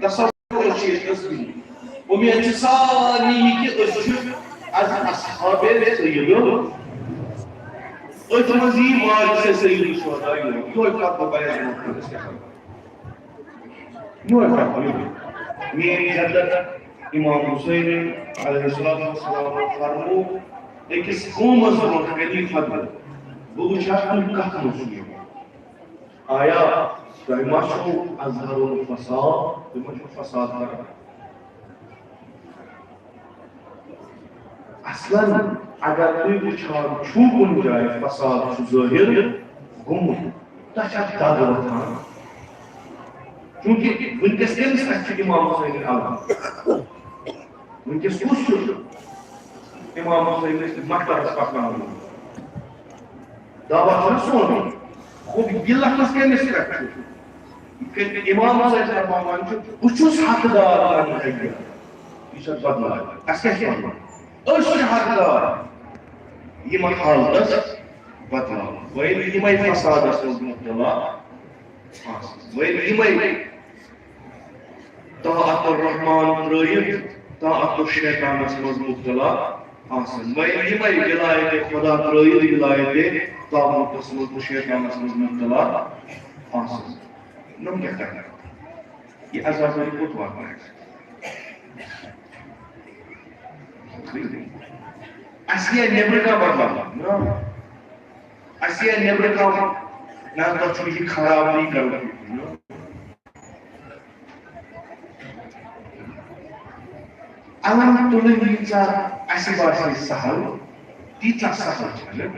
تصور اسمی امید ساری کہ از اصحاب سیدو اتمزی مال سے سیدو شہداء یہ کتاب بیان مقدس یہ میری حضرت امام حسین علیہ السلام فرمو ایکس قوم ضرور خلیفہ بوچھا ان کت مسلم آیا مشو اظہر الفساد مشو فساد کر اصلا اگر کوئی بچار چھو کن جائے فساد ظاہر گم تشک دادوتان چونکہ ونکس کس اچھے امام حسین علیہ ونکس کس امام حسین مکتب پکناؤں دعوت رسول خوب یہ لفظ کمس پہ امام حسین فرمان بچس حقدار یہ بدلائے اس کیا حقدار یہ حالت بدلاؤ ویل فساد مبتلا ویل طاعت الرحمن ترائیت طاعت الشیطان مبتلا آسن ویل ولایت خدا ترائیت ولایت طاعت الشیطان مبتلا آسن نم کیا کرنا یہ عذاب بہت واقع ہے اسی نیبر کا بدلا اسی نیبر کا نہ تو چیز خراب نہیں کرو علم تلویزا اسی بات سہل تیتا سہل چلے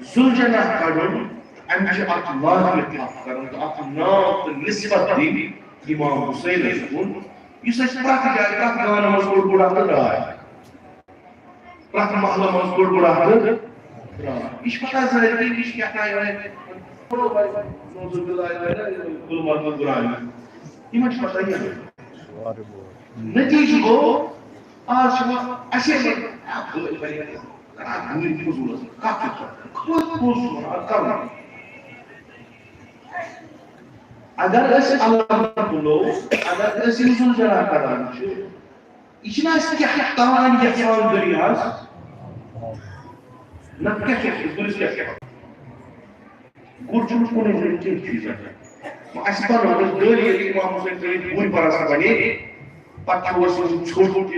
زلجنہ کڑن امچ اک واضح کرن تو اک نام تو نسبت دی امام حسین سکون اس پرت جائے پرت گانا مز بوڑ بوڑا رہا ہے پرت محلہ مز بوڑ بوڑا یہ پتہ ظاہر کہ یہ کیا ہے نوزو باللہ گلمرگ برائے یہ مجھ پتہ ہی ہے نتیجہ گو آج ایسے اگر اس اللہ بلو اگر اس انسان جرا کران یہ اس کیا تمام یفان دریاز نہ کیا اس کیا گرجن کونے میں کیا چیز ہے اس پر دلی امام حسین کی پوری پراسا بنے پتہ وہ چھوٹ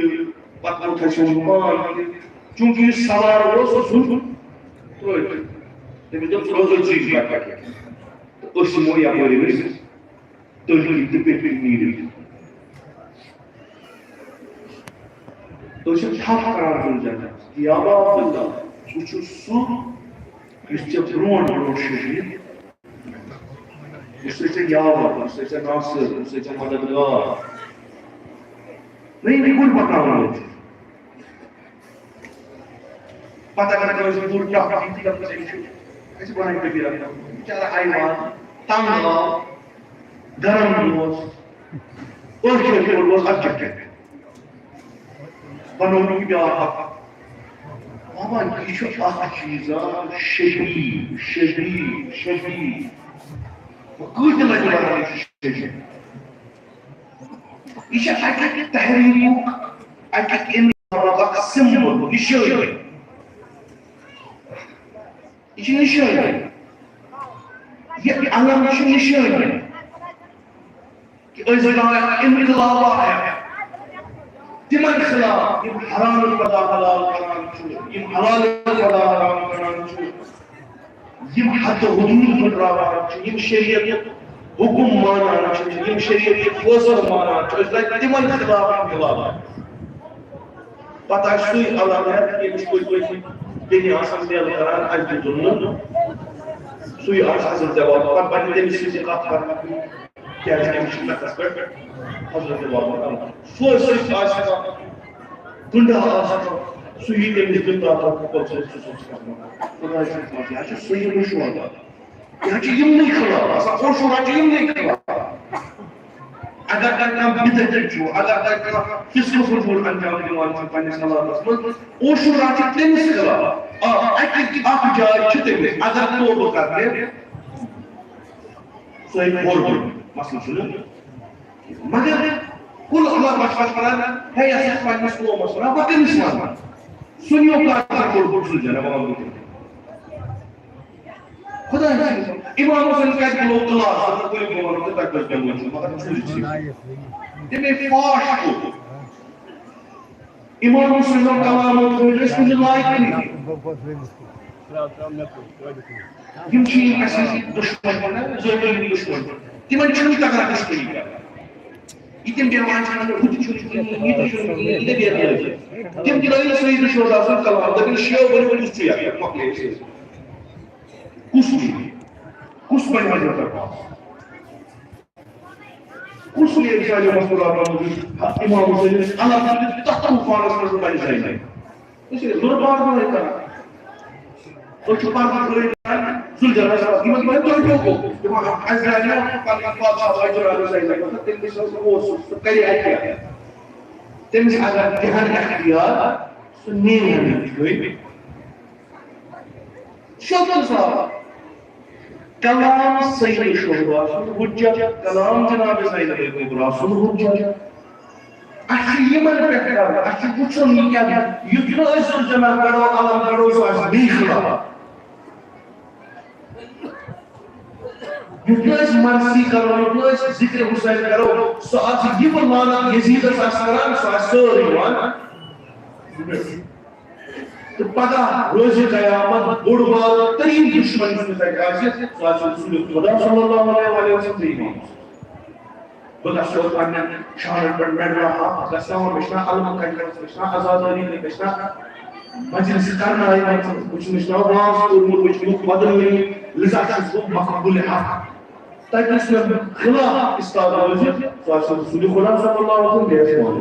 پتہ وہ تھا مان چونکہ سوار وہ سن تو جب روز چیز بات کرتے اس میں یا پوری تو یہ ڈپیٹ نہیں تو یہ ٹھاپ قرار دیا جاتا ہے یا اللہ کچھ سو اس سے برون شہید اس سے یاور اس سے ناصر اس سے مددگار نہیں کوئی پکانا ہوتا پتہ کرنا کہ دور کیا کی تھی ایسے بنائی پہ بھی رکھتا بیچارہ حیوان تنگ گرم روز اور کیا روز اچھا بنوں کی بیار بابا یہ شو چیزا شدید شدید شدید وكل ما يقول شيء ايش حكى تحرير حكى ان ربك سمبل يشوي ايش يشوي يبي الله مش يشوي اذا انقلاب واحد تمن خلاف يم حرام القضاء حلال قران يم حلال القضاء حرام قران يم حد حدود قران يم شريعت حكم مانا يم شريعت وزر مانا تمن خلاف انقلاب پتہ سوی اللہ نے یہ کوئی دنیا آسان دل قران اج دنیا سوی حضرت جواب پر بندے سے بات کرنا کیا ہے کہ مشکل ہے حضرت بابا سو سو آسا گنڈا آسا سوئی کے لیے گنڈا کو سے سوچ کرنا خدا سے بات ہے سوئی میں شو آتا یہ چیز نہیں کھلا آسا اور شو چیز نہیں کھلا اگر کام بدت جو اگر کس کو فوٹبال انجام دیوان سے پانی صلاح بس اور شو چیز نہیں کھلا اکی آپ جائے چھتے میں اگر تو کرتے سو ایک بول مسئلہ سنو مگر کل اللہ بچ کرنا ہے ایسا پانچ کو مسئلہ وقت نہیں سمانا سنیو کا بول سن جانا بابا خدا امام حسین کا جو کلاس کوئی بول رہا تھا تک جنگ مگر چھوڑ تے میں فاش کو امام حسین کا کلام ہے اس میں لائق نہیں یم چھ اصل دشمن ہے ظالم دشمن تمن چھن تگا دشمنی یہ بیان چھن خود چھن یہ چھن یہ بیان تم دلائل سے دشمن اصل کلام لیکن شیو بن اس چھ مکلے کس بن کرتا کس لیے رسالہ مسئلہ امام حسین اللہ تعالی تحت فارس پر بن جائے اس لیے دربار میں کرنا تو چھپا کر کرے سلجھا صاحب یہ مطلب ہے تو کو عزرائیل قال فاضل اجر عزرائیل تم اس کرے ہے تم اگر دھیان اختیار سننے میں کوئی شوکر صاحب کلام صحیح شعبہ حجت کلام جناب سید ابن رسول حجت اچھی من پہ اچھی وچھن یہ کیا یتنا اس جمع کرو علم کرو سو اس بھی خلاف یتنا اس مرسی کرو یتنا اس ذکر حسین کرو سو آج یہ مانا یزید اسکران سو سوری وان تو پگہ روز قیامت بڑوال ترین دشمن میں سے کاشت ساتھ رسول خدا صلی اللہ علیہ وسلم بلا شوق ان شان پر مر رہا قسم مشنا علم کا مشنا آزادی نے مشنا مجلس کرنا ہے کچھ مشنا واس اور کچھ لوگ بدل نہیں لذا وہ مقبول ہے تاکہ اس میں خلاف استاد روز ساتھ رسول خدا صلی اللہ علیہ وسلم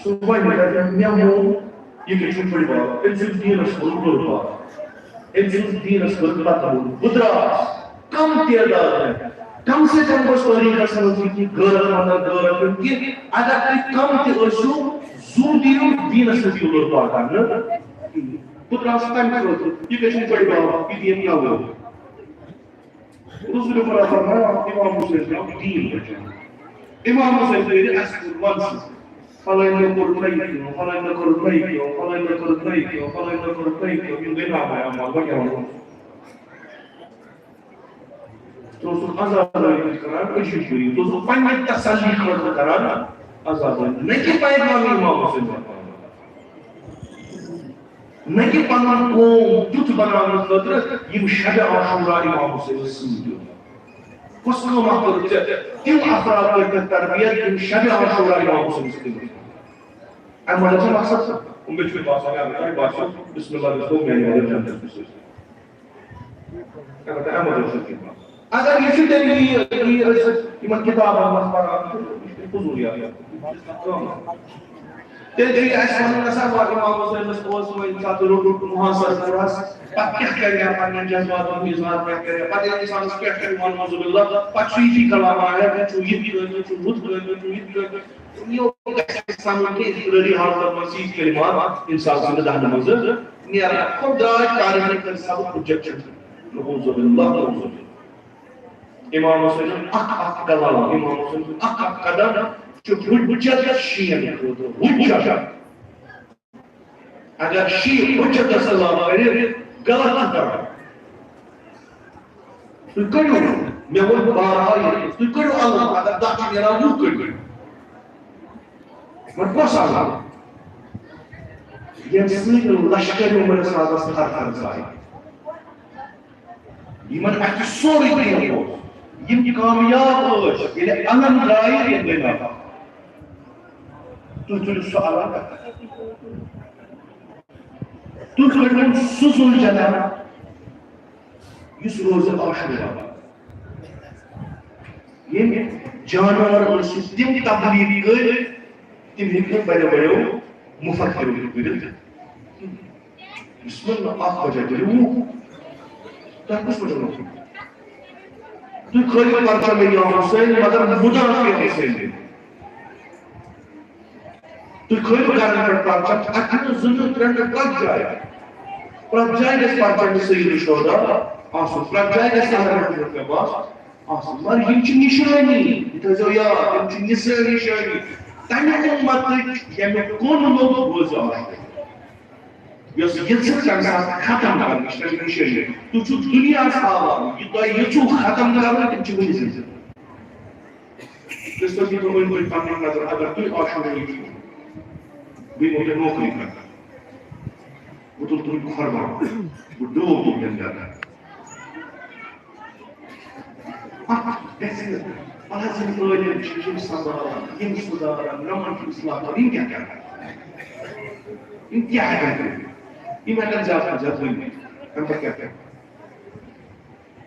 صبح میں یہ کہ چھوٹی بات ان سے دین رسول کو بات ان سے دین رسول کو بات بدراس کم تعداد ہے کم سے کم اس طریقہ سمجھ کی غیر مندر کہ اگر کم تے اسو زو دین رسول کو بات کرنا بدراس ٹائم کرو یہ کہ چھوٹی بات یہ دین کیا ہوا رسول اللہ فرمایا امام حسین کا دین بچا امام حسین نے اس ونس فلا ينكر فيكم فلا ينكر فيكم فلا ينكر فيكم فلا ينكر فيكم من غير ما يعمل بكم تو سو آزاد کران اشیری تو سو پنج تسلی کران آزاد نہیں پائے گا امام حسین نہیں پنن کو تut بنانے خاطر یہ شب عاشورا امام حسین سمجھو کس کو مقصد ہے تم افراد کی تربیت ان شب عاشورا امام حسین سمجھو اما لازم مقصد ان بچ میں بات آ بات بسم اللہ الرحمن الرحیم اگر اما لازم اگر یہ دلیل یہ من کتاب مخبر فضول ہے تیری اسمان نصب امام حسین مستوس و انسان روٹ محاصر کراس پکہ کرے اپنے جذبات و مزاج میں کرے پتہ انسان اس کیا کرے مان موضوع اللہ پچھی کلام ہے جو یہ بھی جو خود جو یہ اسلام کے ضروری حالت مسیح کلمات انسان سے دہن مزر نیا خدا کارن کر سب حجت نعوذ باللہ امام حسین اک کلام امام حسین اک قدم جو حجت شیعہ حجت اگر شیعہ حجت صلی اللہ علیہ غلط کرو تو کرو میں وہ بارہائی تو کرو اللہ اگر داچ میرا وہ کرو مرکوس اللہ یہ سنگ لشکر عمر صاحب سے ہر جائے یہ من اچھ سوری دین ہو یہ کامیاب ہو یعنی انم دائر یہ دینا تو سوال تو کرن سوزل جنا اس روز عاشورا یہ جانور اور تم تبلیغ کر تم ہیکن بڑے بڑے مفکر کرت بسم اللہ اخ بجے کرو تا کس بجے تو خالی پرچہ میں یا حسین مگر مدافع حسین تو خالی کرنے پر پرچہ اکن زنو ترند پک جائے جس پرچہ میں سید شہداء آسو پرجائے گژھِ اگر مےٚ باس آسو مگر یِم چھِ نِشٲنی یہِ تھٲیزیو یاد یِم چھِ نِشٲنی تَمہِ اُمتٕچ ییٚمیُک کُن لوٚگ روزِ آسُن یۄس یِژھٕ تَمہِ ساتہٕ ختم کرنٕچ تَمہِ نِشٲنی تُہۍ چھُو دُنیاہَس ہاوان یہِ تۄہہِ یِژھو ختم کرُن تِم چھِ وٕنہِ زِندٕ Cristo dijo muy muy también la agar tu aşağı değil. Bir model nokri kan. Bu da tu kharba. Bu doğu yerler. Desin. Bazı böyle çeşitli sabah, kim suda, romantik İslam'da bin ya. İntihar ediyor. İmeden cevap değil. Hem de kâr.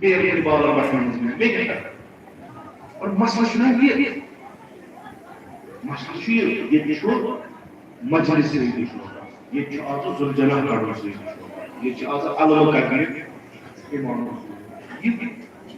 bir bağlar bakmamız gerekiyor. Or masla şuna diye. Masla şu yetişiyor. Meclisi yetişiyor. Yetişiyor azı zulcana karması yetişiyor. Yetişiyor azı alımı kargı. İmanı.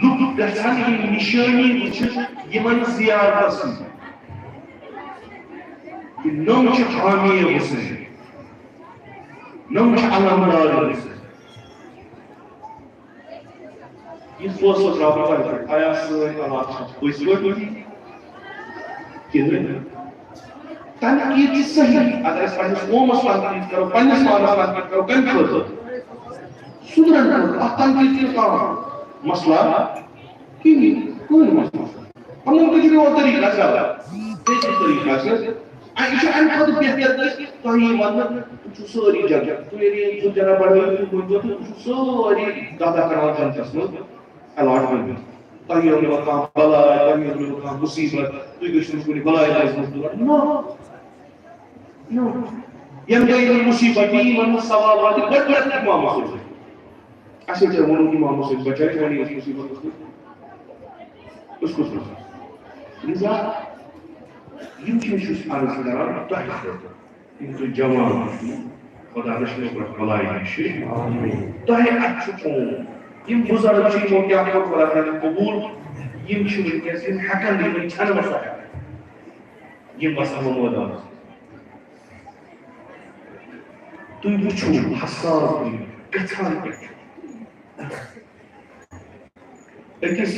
Lüb desen ki nişani için yemen ziyadasın. Não te hamiye olsun. Não te alamlar olsun. Isso fosse o trabalho, aí a sua palavra, o esforço que não. Tanto que isso aí, agar as homens fazem isso, os pais fazem isso, quem faz? Sudran, até que isso مسئلہ کی کوئی مسئلہ ہم ان کو جو طریقہ سے ایسے طریقہ سے ایسے ان خود بہتر تو یہ مطلب تو سوری جگہ تو یہ جو جنا بڑے جو تو سوری دادا کرنا چاہتا ہے الاٹمنٹ تو یہ ان کا بلا ہے تو یہ ان کا مصیبت تو یہ کچھ کوئی بلا ہے نو نو یہ مصیبت ہی من سوالات بڑے معاملات ایسے جرمانوں کی معاملوں سے بچائے جانی اس مصیبت اس کو سنو لذا یم چیز عرض کران تحت ان تو جوان خدا رشنے پر بلائی نشی تحت اچھکون یم بزرگ چیزوں کیا خدا نے قبول یم چیز کیسے حقن دیوئی چھن مسا یم مسا مودا تو بچو حساس دی گھان أكيس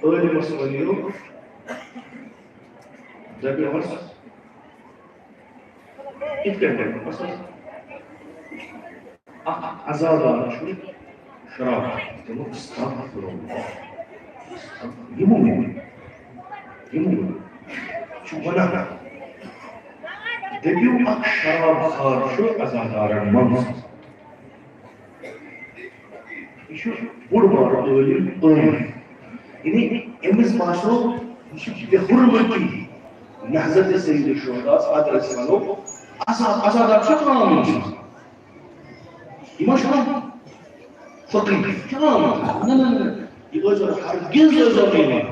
أولي مسؤوليو ده بيوصل يتكلم مثلا أزاد شو شراب تمام استغفر الله يموت شو ولا ده بيو شراب خار شو أزاد المنص şu vurma ölüm. Yani emiz maşru şu bir hürmeti. Nahzat Seyyid Şuhada Saad Aleyhisselam azad çok anlamış. İmaşallah fakir. Tamam. Ne. Yıllar herkes yazamıyor.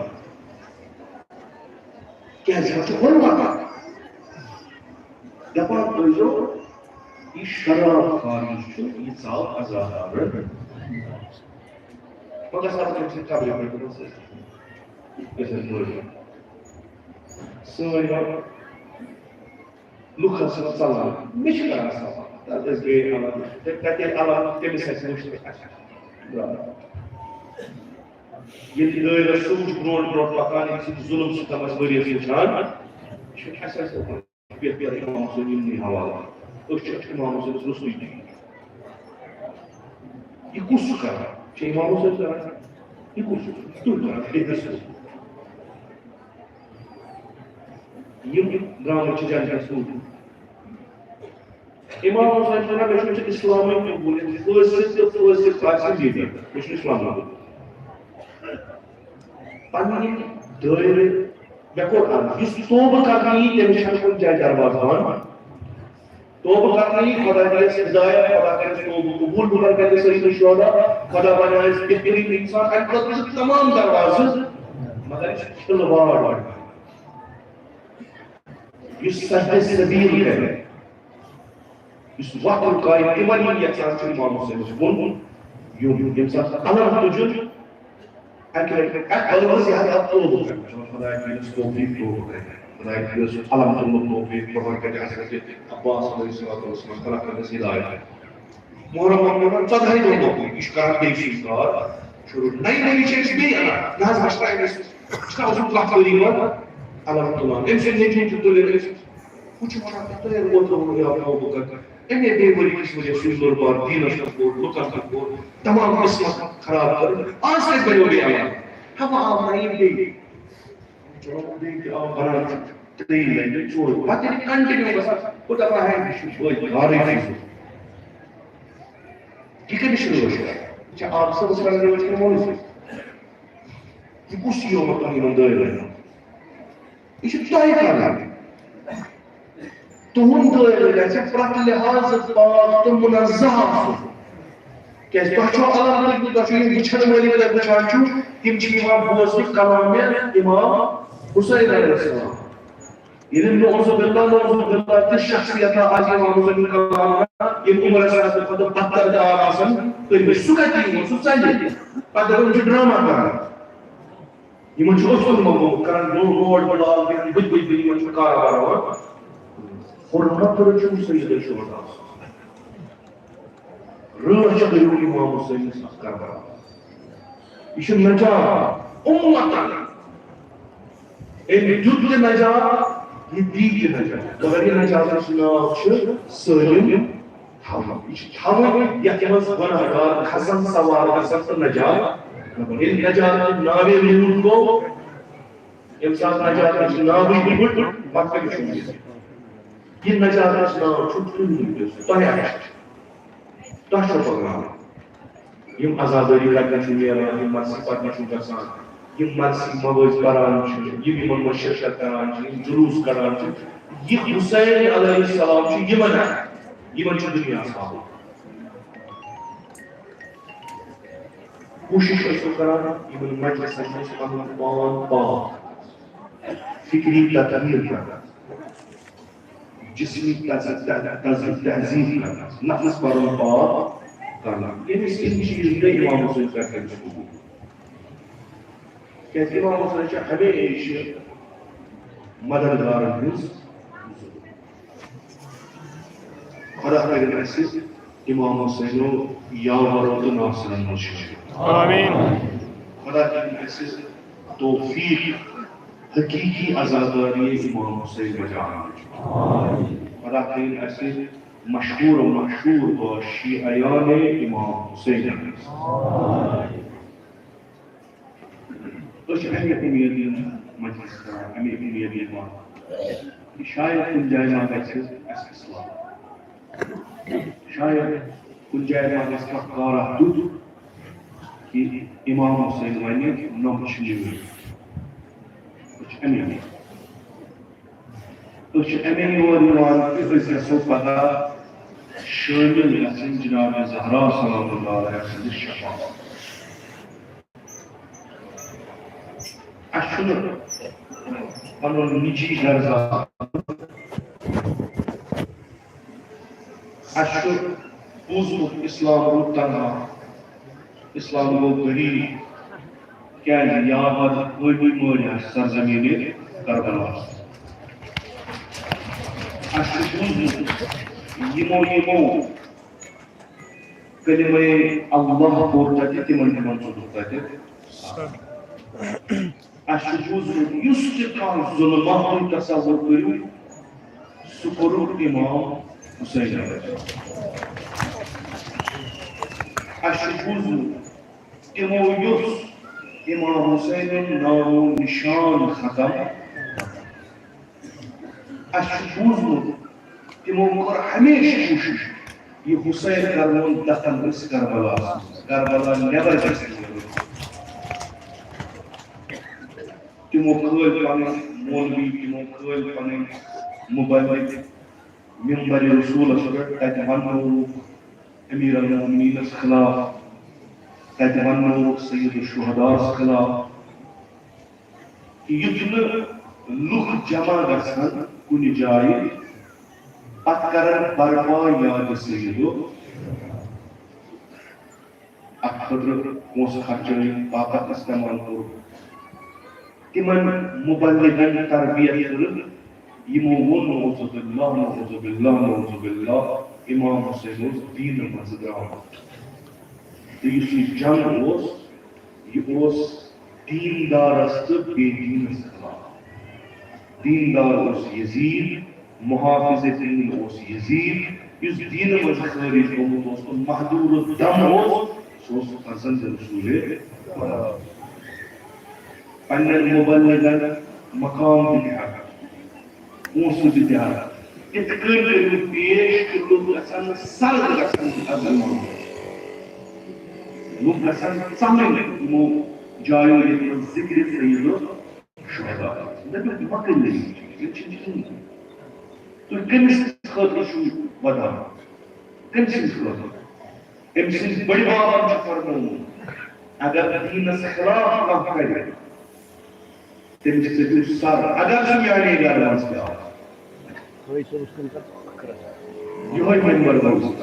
Gerçekten hürmet. Yapan öyle iş şarap karşı insan azadarı. Quando essa hora que abriu para vocês? Essas duas. Senhor, Lucas Salam, Mishkara Salam. Das geht aber. Der Allah, der ist jetzt nicht. Yedi böyle suç bron bakan için zulüm suçlaması böyle yapıyorlar. Şu hassas bir imam zulümünü havalı. Ölçek imam zulümünü suçlu. Ikusuka. Şey imam zulümünü ikusu. Tutar edilsin. Yıl gramı çizen suçlu. İmam zulümüne beşinci İslam'ın bu fırsat karşı dedi. Beşinci İslam'ın. Pagi dari Quran, justru berkali demi syaitan jajar bahkan. Toba berkali pada dari hidayah, pada dari kubul bukan dari seri syurga, pada dari ikhtiar insan akan terus tamam darwazah. Maka keluar var. Yusuf sebil kan. Yusuf waktu kaya iman yang terasa Imam Muslim pun, yum sah Allah tujuh. اگر زیادہ طلب کرنا خدا کی توفیق طلب کرنا خدا کی علم طلب توفیق برکت حضرت عباس علیہ السلام خدا کا ہدایت محرم میں ژۄدہے دۄہ موقع یہ کران بیٚیہِ کار شروع نئی چیز بھی نہ حظ ہستا أمِس چھُنہ اوسمُت کتھ ؤری یِوان علم تُلان أمۍ سٕنٛدۍ نیٚچوۍ چھُ تُلان أمِس ہُہ چھُ وَنان تۄہہِ ووتوٕ یا بہٕ کرٕ اَمے بیٚیہِ ؤری کِس وجہ سۭتۍ زور بار دیٖنس منٛز کوٚر لُکن تہِ کوٚر تمام قٕسمت خراب کٔر آز کتہِ بنیو بیٚیہِ علم ہوا آو نہ یہِ بیٚیہِ چلو بیٚیہِ تہِ آو بنان ترٛیٚیہِ لٹہِ ژوٗرِ پتہٕ ییٚلہِ کنٹِنیوٗ گژھان بہٕ دپان ہے یہِ چھُ توتہِ کارٕے یہ کتہِ شروع روز کران آپ صبح کران روز کران مولوی صٲب یہ کُس یوم تۄہہِ یِمن دٲرۍ لٲگِو یہ چھُ تۄہہِ کران تُہُنٛد دٲرۍ گژھِ پرٛٮ۪تھ لحاظہٕ پاک تہٕ مُنزہ آسُن کیازِ تۄہہِ چھو علم لٔگمٕتۍ تۄہہِ چھو یِم وٕچھن وٲلۍ تۄہہِ وٕچھان چھِو تِم چھِ یِوان بوزنہٕ کلامِ امام حُسین علیہ السلام ییٚلہِ نعوذ باللہ تہِ شخصیتہ آسہِ امام حُسین کلام یِم عمر صاحب کھۄتہٕ بدتر دار آسن کٔرمٕتۍ سُہ کتہِ یِوان سُہ ژلہِ پتہٕ دپان چھُ ڈرامہ کران یِمن چھُ اوٚسُر موٚموٗد کران روڈ بلال دِوان بٕتھِ بٕتھِ یِمن چھُ کاربار ہاوان حُرمت چھُ سید شہداء رٲچھ کٔرِو امام حُسینس کربلا یہ چھُ نجات اُمتن أمۍ دیُت تہِ نجات یہ دی تہِ نجات مگر یہ نجاتس ناو چھُ سٲلِم تھاوُن یہ چھُ تھاوُن یتھ منٛز گۄناہگار کھسن سوار گژھن تہٕ نجات ییٚلہِ نجات ناوے روٗد گوٚو ییٚمہِ ساتہٕ نجاتس ناوٕے روٗد پتہٕ کتہِ چھُ یہ نجاتس ناو چھُ تُہُنٛد تۄہہِ آسہِ تۄہہِ چھو پکناوُن یِم عزادٲری کرنہِ چھُ نیران یِم مرثی پرنہِ چھُ گژھان یِم مرثی موٲزۍ پران چھِ یِم یِمن منٛز شرکت کران چھِ یِم جلوٗس کڑان چھِ یہِ حُسین علیہ السلام چھُ یِمن چھُ دُنیا ہاوُن کوٗشش ٲسِو کران یِمن مجلسن منٛز پنُن پان پاک فکری تطہیر کران جسمی تہذیب کرنا نفس پرن پاک کرنا ییٚمِس یِم چیٖز گٔے امام حُسین کران شروع کیازِ امام حُسین چھُ ہمیشہِ مددگارن ہٕنٛز خدا کٔرِنۍ اَسہِ امام حُسینو یاورو تہٕ ناصرن منٛز شٲمِل آمیٖن خدا کٔرِنۍ اَسہِ توفیٖق حقیٖقی عزاداری امام حُسین بچاونٕچ خدا کٔرِنۍ اَسہِ مشہوٗر و مشہوٗر با شیعیان امام حُسین أسۍ چھِ اَمہِ اُمید یِم مجلس کران اَمہِ اُمید یِوان شاید کُنہِ جایہِ ما گژھِ اَسہِ اصلاح شاید کُنہِ جایہِ ما گژھِ کانٛہہ کارا تیُتھ کہ امام حُسین وَنہِ نۄم چھِ نِوٕنۍ أسۍ چھِ اَمے یور یِوان کہِ أسۍ گژھو پگاہ شٲمِل گژھٕنۍ جناب زہرا سلام اللہ علیہ سٕنٛدِس شفاعتس اَسہِ چھُنہٕ پنُن نِجی غرضا اَسہِ چھُ بوٗزمُت اسلام گوٚو تنہا اسلام گوٚو غریٖب کیازِ یاور ٲبی مٲرۍ آسہِ سرزمیٖنہِ کربلاہس اَسہِ چھُ بوٗزمُت یِمو کلمے اللہ پوٚر تتہِ تِمن ژوٚٹُکھ تتہِ اَسہِ چھُ بوٗزمُت یُس تہِ کانٛہہ ظُلمہ تُہۍ تصور کٔرِو سُہ کوٚرُکھ امام حُسین علیہ اَسہِ چھُ بوٗزمُت تِمو یُس امام حُسینُن ناو نِشان ختم اَسہِ چھُ بوٗزمُت تِمو کوٚر ہمیشہِ کوٗشش یہِ حُسین کرنُن دفن گژھِ کربلاہس منٛز کربلا نٮ۪بر گژھِ تِمو کھٲلۍ پنٕنۍ مولوی تِمو کھٲلۍ پنٕنۍ مُبلِغ مِمبرِ رسوٗلس پٮ۪ٹھ تتہِ وننووُکھ امیر المومنیٖنس خلاف تتہِ وننووُکھ سید الشہداہس خلاف یُتھ نہٕ لُکھ جمع گژھن کُنہِ جایہِ پتہٕ کرن برپا یادِ سیدُک اکھ خطر پونسہٕ خرچٲوِتھ طاقت استعمال کوٚر تِمن مبلغن تربیت کٔرٕکھ یِمو ووٚن نعوذ باللہ امام حسین اوس دیٖنہٕ منٛزٕ درٛامُت تہٕ یُس یہِ جنگ اوس یہِ اوس دیندارس تہٕ بے دیٖنس خلاف دیندار اوس یزید محافظ دین اوس یزید یُس دیٖنہٕ منٛزٕ خٲرج گوٚمُت اوس تہٕ محدوٗر الدم اوس سُہ اوس فرزند رسول خدا پننٮ۪ن مبلغن مقام تہِ دِہا پونٛسہٕ تہِ دِہا تِتھ کٔنۍ کٔرِو پیش کہِ لُکھ گژھن سرد گژھن اَزن لُکھ گژھن ژمٕنۍ یِمو جایو ییٚتہِ منٛز ذِکرِ سیٖدُ شہدا دَپیُک مۄکلٲیِو یہِ چھُنہٕ کِہیٖنۍ تُہۍ کٔمِس خٲطرٕ چھُو وَدان کٔمۍ سٕنٛدِ خٲطرٕ أمۍ سٕنٛدِ بٔڑِ بابن چھُ فرمومُت اگر دیٖنس خلاف کانٛہہ کرِ تٔمِس ژٔٹِو سر اگر سُہ میانے گرٕ منٛز تہِ آو یِہوے ممبر رسول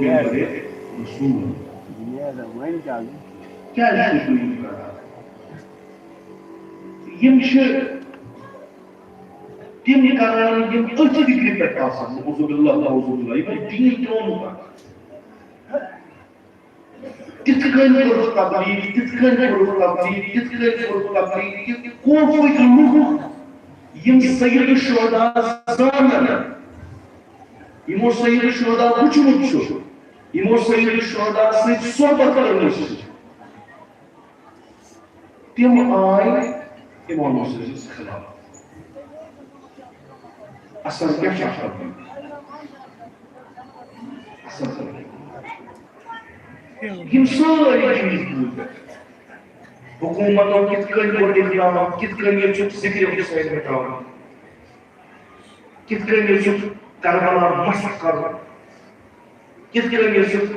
کیٛازِ چھُو تُہۍ یہِ کران یِم چھِ تِم کران یِم أتھۍ فِکرِ پٮ۪ٹھ آسان نعوذ باللہ یِمن دیٖن ترٛوومُت تِتھ کٔنۍ کوٚرُکھ تبلیٖغ تِتھ کٔنۍ کوٚرُکھ تبلیٖغ تِتھ کٔنۍ کوٚرُکھ تبلیٖغ خوفٕکۍ لُکھ یِم سید شہدا زانن یِمو سید شہدا وٕچھمُت چھُ یِمو سید شہدا سۭتۍ صحبت کٔرمٕژ چھِ تِم آے امام حسینَس خلاف اثر کیٛاہ چھُ آسان اثر یِم سٲری چیٖز بوٗزِتھ حکوٗمتو کِتھ کٔنۍ کوٚر اِقدام کِتھ کٔنۍ ییٚژھُکھ ذِکرِ حُسین مِٹاوُن کِتھ کٔنۍ ییٚژھُکھ کربلا مسخ کرُن کِتھ کٔنۍ ییٚژھُکھ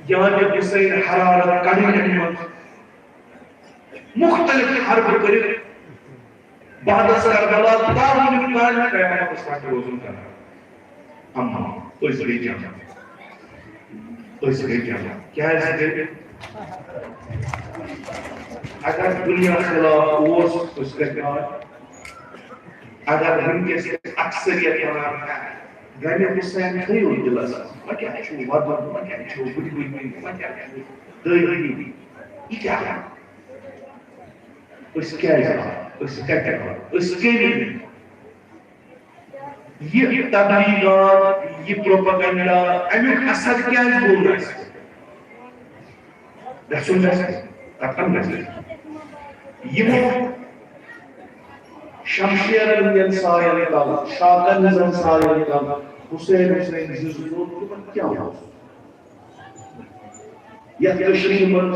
جانب حُسین حرارت کڑٕنۍ اَمہِ منٛز مختلف حربہٕ کٔرِتھ بعدس کربلا تاوُن کالہِ قیامتس تانۍ روزُن کران اما أسۍ گٔے جمع أسۍ گٔے جمع کیٛازِ گٔے اگر دُنیا خلاف اوس أسۍ کتہِ آے اگر وٕنکیٚس اکثریت ونان غنی حُسین تھٲیِو دِلس وۄنۍ کیٛاہ چھُو ودُن وۄنۍ کیٛاہ چھُو بٕڈِ بٕڈۍ وۄنۍ کیٛاہ چھُو دٲری یہِ کیٛاہ أسۍ کیٛازِ آے أسۍ کتہِ آے أسۍ کٔمۍ یہِ تبلیغات یہِ پروپیگنڈا امیُک اثر کیٛازِ گوٚو نہٕ اَسہِ گژھُن گژھِ قطعاً گژھِ یِمو شمشیرن ہٕنٛدٮ۪ن سایَن تل شاکن ہٕنٛزن سایَن تل حُسین زِندٕ روٗد تِمن کیٛاہ اوس یتھ کٔشیٖرِ منٛز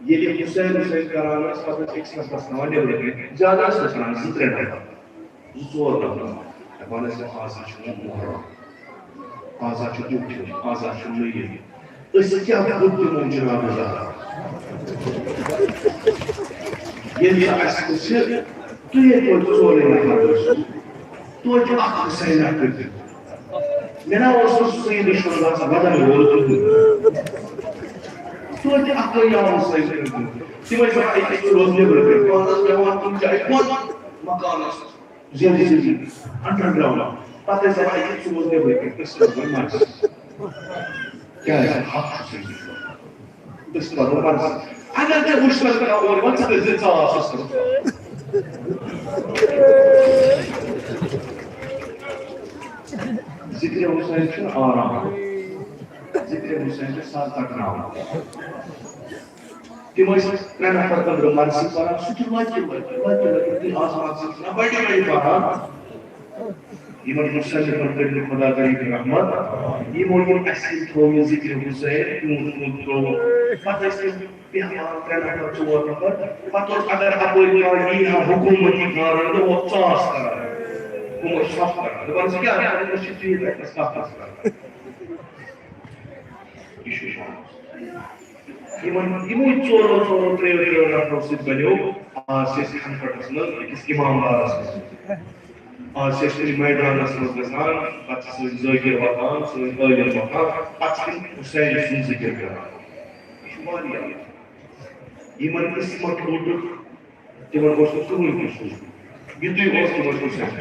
ییٚلہِ حُسین کران ٲسۍ پتہٕ ٲسۍ أکِس نفرس ناوان نیبرٕ کَنۍ زیادٕ ٲسۍ نہٕ کران 2-3 نفر 2-4 نفر دپان ٲسۍ آزا چھُ محرم آزا چھُ دُکھ آزا چھُ نٔیِد أسۍ کیٛاہ بُدھ دِمو جناب زہرا ییٚلہِ اَسہِ وٕچھِ تُہۍ توتہِ 4 نفر ٲسِو توتہِ اکھ حُسینا کٔرِتھ مےٚ نا اوس نہٕ سید شہداہس بدل وول توتہِ اکھٕے آو حُسین کٔرِتھ تِم ٲسۍ دپان أکِس چھُ روز نیبرٕ کَنۍ پانس بیٚہوان کُنہِ جایہِ بۄن مکانس زیادٕ انڈر گراوُنٛڈ پتہٕ ٲسۍ دپان أکِس چھُ روز نیبرٕ کَنۍ أسۍ روزو مرضی کیٛازِ حق چھُ سٲنِس أسۍ کرو مرضی اگر ژےٚ مُشکِل کران اورٕ وۄنۍ ژٕ گٔژھ ژاس ذِکرِ حُسین چھُنہٕ آرام ذِکرِ حُسین چھُ سر ژٹناوُن تِم ٲسۍ 3 نفر أنٛدرٕ مرضی کران سُہ چھُ لۄکٹہِ آسمان چھُنہ بڑِ بڑِ پران یِمن مُسلمن کٔرِو خۄدا کٔرِنۍ رحمت یِمو یِم اَسہِ تھوٚو یہِ ذِکرِ حُسین تِہُنٛد ترٛوو پتہٕ ٲسۍ تِم بیٚہوان 3 نفر 4 نفر پتہٕ اوس اگر اپٲرۍ کانٛہہ یی ہا حکوٗمتی کارن تہٕ اوس ژاس کران ہُم ٲسۍ ژھۄپھ کران دپان ژٕ کیٛاہ کران أسۍ چھِ ژیٖرۍ تتنس کتھ کران یہِ چھُ یِموٕے 4-3 نفرو سۭتۍ بنیو آز چھِ أسۍ کھنٛڈ پھٹس منٛز أکِس اِمام دارس منٛز آج چھِ میدانس منٛز گژھان پتہٕ چھِ سٲنۍ ذٲکر واتان سٲنۍ عٲلم واتان پتہٕ چھِ تِم حُسین سُنٛد ذِکر کران یہِ چھُ واریاہ یِمن قٕسمت روٗدُکھ تِمن اوس نہٕ کٕہٕنۍ قصوٗر یِتُے اوس تِمن حُسین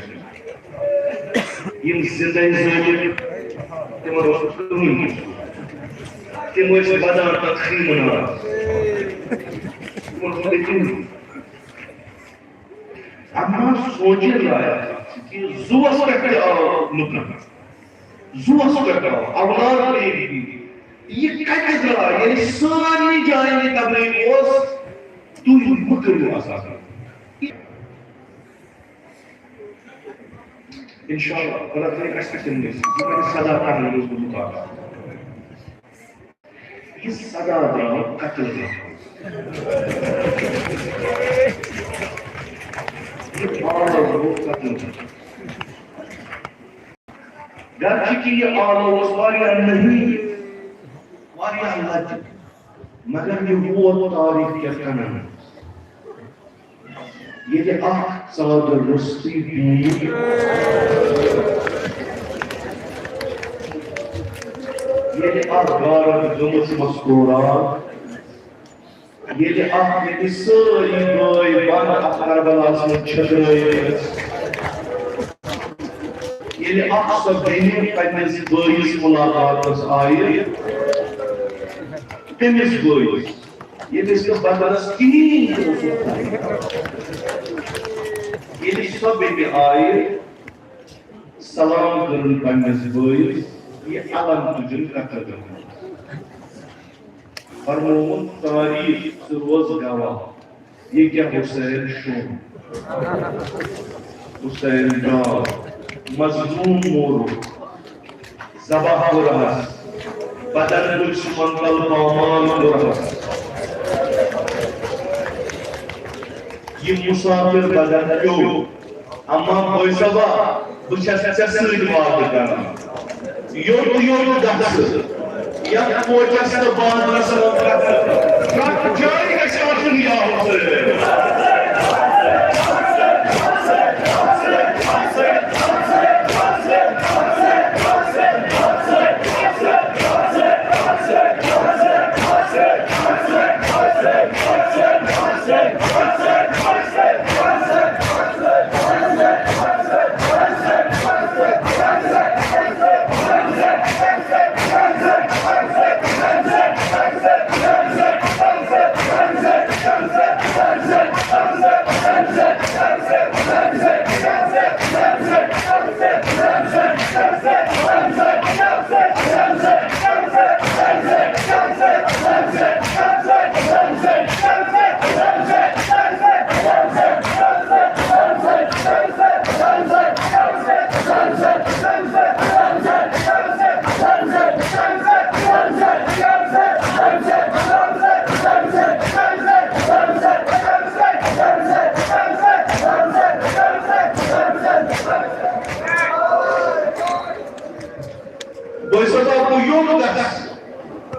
یِم زِندَے ذٲکر تِمن اوس نہٕ کٕہٕنۍ قصوٗر تِم ٲسۍ بدان تتھ خیٖمہٕ تِمن اوس نہٕ کٕہٕنۍ اما سوچے لائق کہ زوس پہ آو لکن زوس پہ آو اولاد بھی یہ کتھ درا یعنی سانی جائیں تبلیغ اوس تو مکر آسان انشاءاللہ اللہ تعالیٰ اس قسم میں یہ صدا کرنے روز مطابق یہ صدا درا قتل درا گرچہ کہ یہ آلوز واریاہ نہیں واریاہ لج مگر یہ وہ تاریخ کیا کنن یہ اخ صادر رستی بھی یہ اخ غارت گمس مذکورات یہ اخ یہ ساری گوئی بند اخ کربلاس میں چھڑائیت یہ اخ سب بینی پنیس گوئیس ملاقاتس آئی تمس گوئیس یہ اس کے بدنس کینی یہ سب بینی آئی سلام کرن پنیس گوئیس یہ علم تجن قتل کرن فرمون تاریخ سروز گواہ یہ کیا حسین شون حسین گاہ مظلوم مورو زباہ برہس بدن دشمن تل پامان برہس یہ مسافر بدن جو اما کوئی سبا بچھس چسر دماغ کرنا یوٹ دخص یا پوچھس تو بعد رسل رکھ جائے گا شاطن یا حسین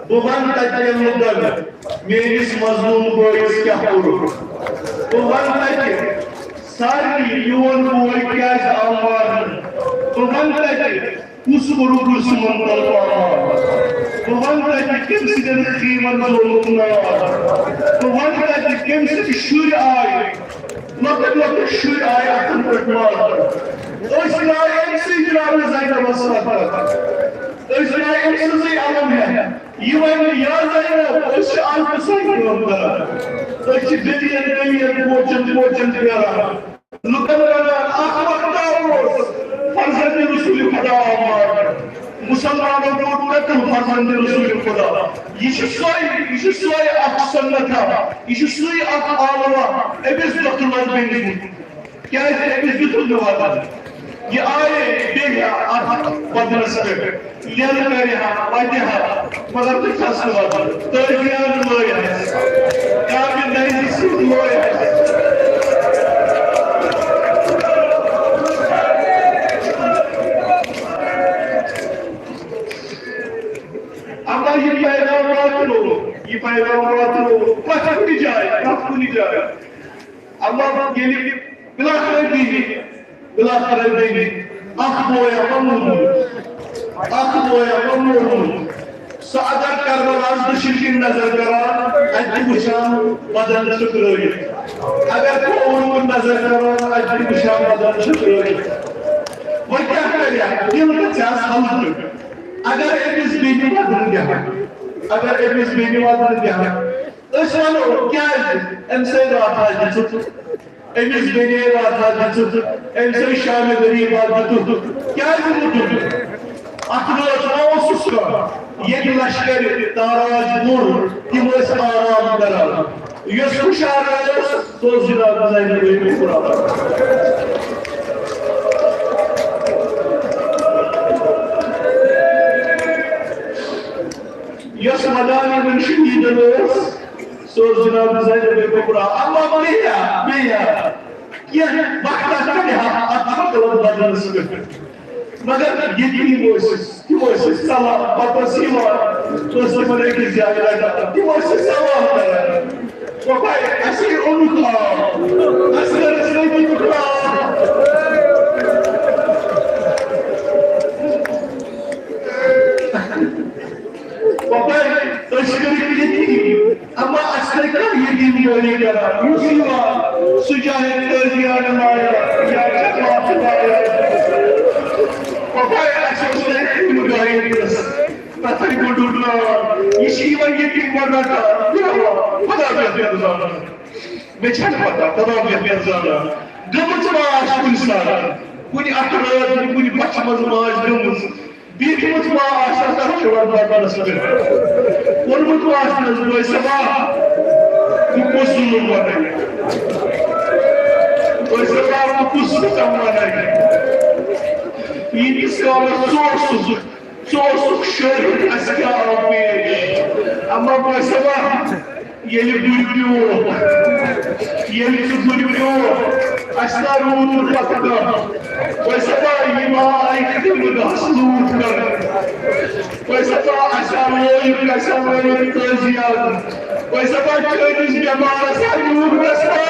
بوان تجھے مدد میریس مظلوم بوئیس کیا پورو بوان تجھے ساری یون بوئی کیا جا آمار بوان تجھے اس گروہ سمن تل پامان بوان تجھے کم سدن خیمن ظلم نار بوان تجھے کم سدن شور آئی لکت شور آئی اکن پرٹمار اس لائے ایک سی جلال زائدہ مسئلہ اس لئے ایک سزی علم ہے یہ وہی یاد ہے اس سے آن پسائی کروں گا اس سے دلین پوچھن پیارا لکن رہا آخر داؤس فرزند رسول خدا آمار مسلمانوں کو قتل فرزند رسول خدا یہ سوئی اک سنتا یہ سوئی اک آلوہ ابس بطلت بینی کیا ہے ابس بطلت نواتا یہ آئے بے آت بدرس پہ لیل میرے ہاں واجہ ہاں مگر تو خاص نواتا تو ایان لوئی ہے کامل نہیں سید لوئی ہے اما یہ پیغامات لو پتہ نہیں جائے اما یہ بلا کر دی بالاخره بینی اخویا ممنون اخویا ممنون سعادت کربلاز دشمن نظر کران اجی بشان بدن شکروی اگر قوم نظر کران اجی بشان بدن شکروی وہ کیا کریا دل کا چاس حل اگر ایمس بینی بدن گیا اگر ایمس بینی بدن گیا اس وانو کیا امسے رات آج ایمس بینی رات آج امسے شام غریب آج کیا اتروز اوسس کا یہ لشکر تاراج نور تم آرام کران یس خوشار تو جناب زینب بیبی قرآن یس مدانی من شدید الوس سو جناب زینب بیبی قرآن اما بیا یہ وقت کیا اتفقل بدل سکتے مگر یقین تمہیں سوال پتہ سیما تو سمجھے کہ زیادہ لگا تمہیں سوال کرا تو بھائی اسی انکھا اسی رسلی کی بکرا تو بھائی تشکری کی یقین اما اصلی کا یقین ہونے کرا یوسیما سجاہد کرزیان مایا یا جماعت مایا Papaya açmışlar bunu gayet Tatay kudurlar İşiğime yetim varlarda Bravo Kadar yapıyoruz ona Meçhal kadar yapıyoruz ona Gımıt maaş bulsar Kuni akıllar Kuni başımız maaş gımız Bir gımıt maaş Asar şuvarlar arasıdır Ormut maaşınız bu sabah Bu kusurluğum var Bu sabah bu kusurluğum var İnsanlar sorsuz şöhret eski almış. Ama bu sabah yeni duyuyor, yeni duyuyor. Aslar uğur patıda. Bu sabah yema aykırı da aslıklar. Bu sabah aşağıya töziyat. Bu sabah köyünüz cemaat sayıyor aslar.